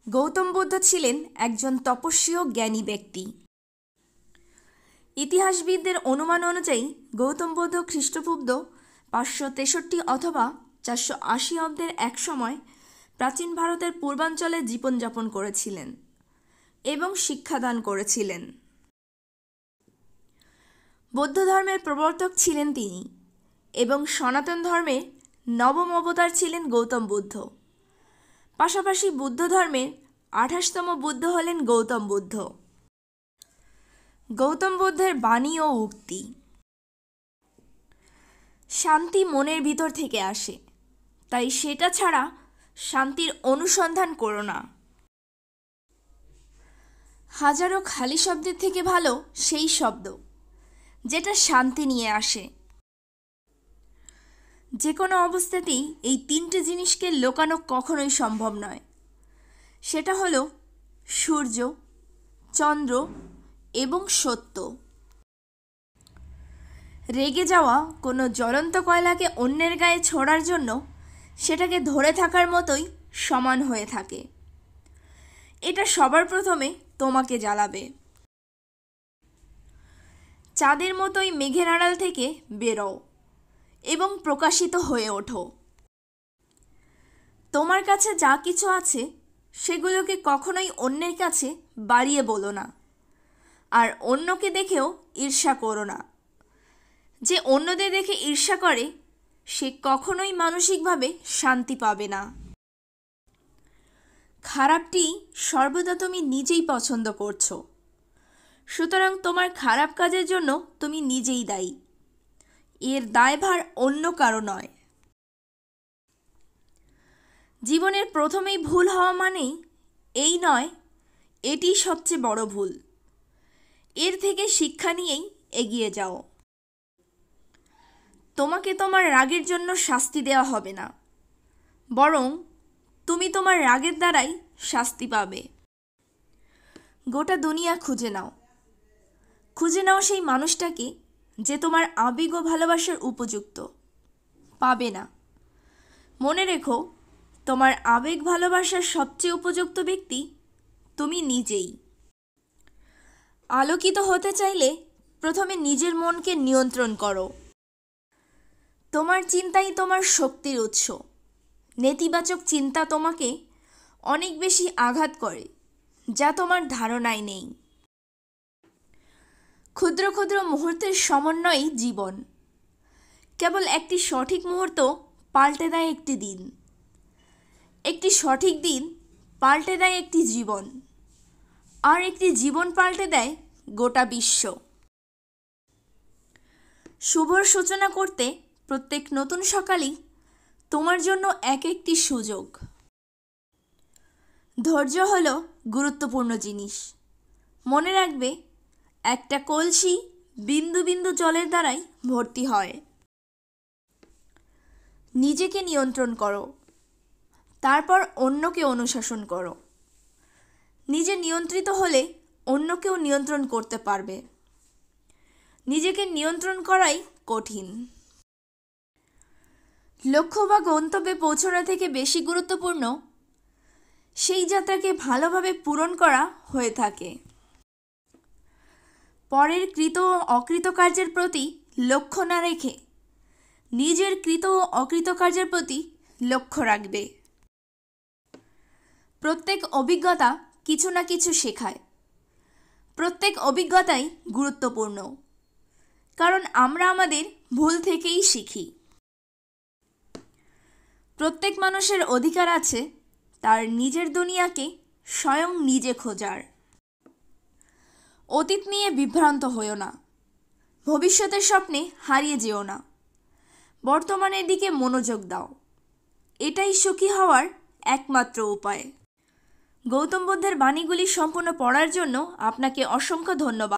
গৌতম বুদ্ধ ছিলেন একজন তপস্বী ও জ্ঞানী ব্যক্তি। ইতিহাসবিদদের অনুমান অনুযায়ী গৌতম বুদ্ধ খ্রিস্টপূর্ব 563 অথবা 480 অব্দের এক সময় প্রাচীন ভারতের পূর্বাঞ্চলে জীবনযাপন করেছিলেন এবং শিক্ষাদান করেছিলেন। বৌদ্ধ ধর্মের প্রবর্তক ছিলেন তিনি এবং সনাতন ধর্মের নবম অবতার ছিলেন গৌতম বুদ্ধ। পাশাপাশি বুদ্ধ ধর্মের 28তম বুদ্ধ হলেন গৌতম বুদ্ধ। গৌতম বুদ্ধের বাণী ও উক্তি: শান্তি মনের ভিতর থেকে আসে, তাই সেটা ছাড়া শান্তির অনুসন্ধান করো না। হাজারো খালি শব্দের থেকে ভালো সেই শব্দ যেটা শান্তি নিয়ে আসে। যে কোনো অবস্থাতেই এই তিনটে জিনিসকে লুকানো কখনোই সম্ভব নয়। সেটা হলো সূর্য, চন্দ্র এবং সত্য। রেগে যাওয়া কোনো জ্বলন্ত কয়লাকে অন্যের গায়ে ছোড়ার জন্য সেটাকে ধরে থাকার মতোই সমান হয়ে থাকে। এটা সবার প্রথমে তোমাকে জ্বালাবে। চাঁদের মতোই মেঘের আড়াল থেকে বেরো এবং প্রকাশিত হয়ে ওঠো। তোমার কাছে যা কিছু আছে সেগুলোকে কখনোই অন্যের কাছে বাড়িয়ে বলো না, আর অন্যকে দেখেও ঈর্ষা করো না। যে অন্যদের দেখে ঈর্ষা করে সে কখনোই মানসিকভাবে শান্তি পাবে না। খারাপটি সর্বদা তুমি নিজেই পছন্দ করছো, সুতরাং তোমার খারাপ কাজের জন্য তুমি নিজেই দায়ী। এর দায়ভার অন্য কারো নয়। জীবনের প্রথমেই ভুল হওয়া মানেই এই নয় এটি সবচেয়ে বড় ভুল। এর থেকে শিক্ষা নিয়েই এগিয়ে যাও। তোমাকে তোমার রাগের জন্য শাস্তি দেওয়া হবে না, বরং তুমি তোমার রাগের দ্বারাই শাস্তি পাবে। গোটা দুনিয়া খুঁজে নাও, খুঁজে নাও সেই মানুষটাকে যে তোমার আবেগ ও ভালোবাসার উপযুক্ত। পাবে না। মনে রেখো, তোমার আবেগ ভালোবাসার সবচেয়ে উপযুক্ত ব্যক্তি তুমি নিজেই। আলোকিত হতে চাইলে প্রথমে নিজের মনকে নিয়ন্ত্রণ করো। তোমার চিন্তাই তোমার শক্তির উৎস। নেতিবাচক চিন্তা তোমাকে অনেক বেশি আঘাত করে, যা তোমার ধারণায় নেই। ক্ষুদ্র ক্ষুদ্র মুহূর্তের সমন্বয়ই জীবন। কেবল একটি সঠিক মুহূর্ত পাল্টে দেয় একটি দিন। একটি সঠিক দিন পাল্টে দেয় একটি জীবন, আর একটি জীবন পাল্টে দেয় গোটা বিশ্ব। শুভর সূচনা করতে প্রত্যেক নতুন সকালই তোমার জন্য এক একটি সুযোগ। ধৈর্য হলো গুরুত্বপূর্ণ জিনিস। মনে রাখবে, একটা কলসি বিন্দু বিন্দু জলের দ্বারাই ভর্তি হয়। নিজেকে নিয়ন্ত্রণ করো, তারপর অন্যকে অনুশাসন করো। নিজে নিয়ন্ত্রিত হলে অন্যকেও নিয়ন্ত্রণ করতে পারবে। নিজেকে নিয়ন্ত্রণ করাই কঠিন। লক্ষ্য বা গন্তব্যে পৌঁছানো থেকে বেশি গুরুত্বপূর্ণ সেই যাত্রাকে ভালোভাবে পূরণ করা হয়ে থাকে। পরের কৃত ও অকৃত কার্যের প্রতি লক্ষ্য না রেখে নিজের কৃত ও অকৃত কার্যের প্রতি লক্ষ্য রাখবে। প্রত্যেক অভিজ্ঞতা কিছু না কিছু শেখায়। প্রত্যেক অভিজ্ঞতাই গুরুত্বপূর্ণ, কারণ আমরা আমাদের ভুল থেকেই শিখি। প্রত্যেক মানুষের অধিকার আছে তার নিজের দুনিয়াকে স্বয়ং নিজে খোঁজার। অতীত নিয়ে বিভ্রান্ত হইও না, ভবিষ্যতের স্বপ্নে হারিয়ে যেও না। বর্তমানের দিকে মনোযোগ দাও। এটাই সুখী হওয়ার একমাত্র উপায়। গৌতম বুদ্ধের বাণীগুলি সম্পূর্ণ পড়ার জন্য আপনাকে অসংখ্য ধন্যবাদ।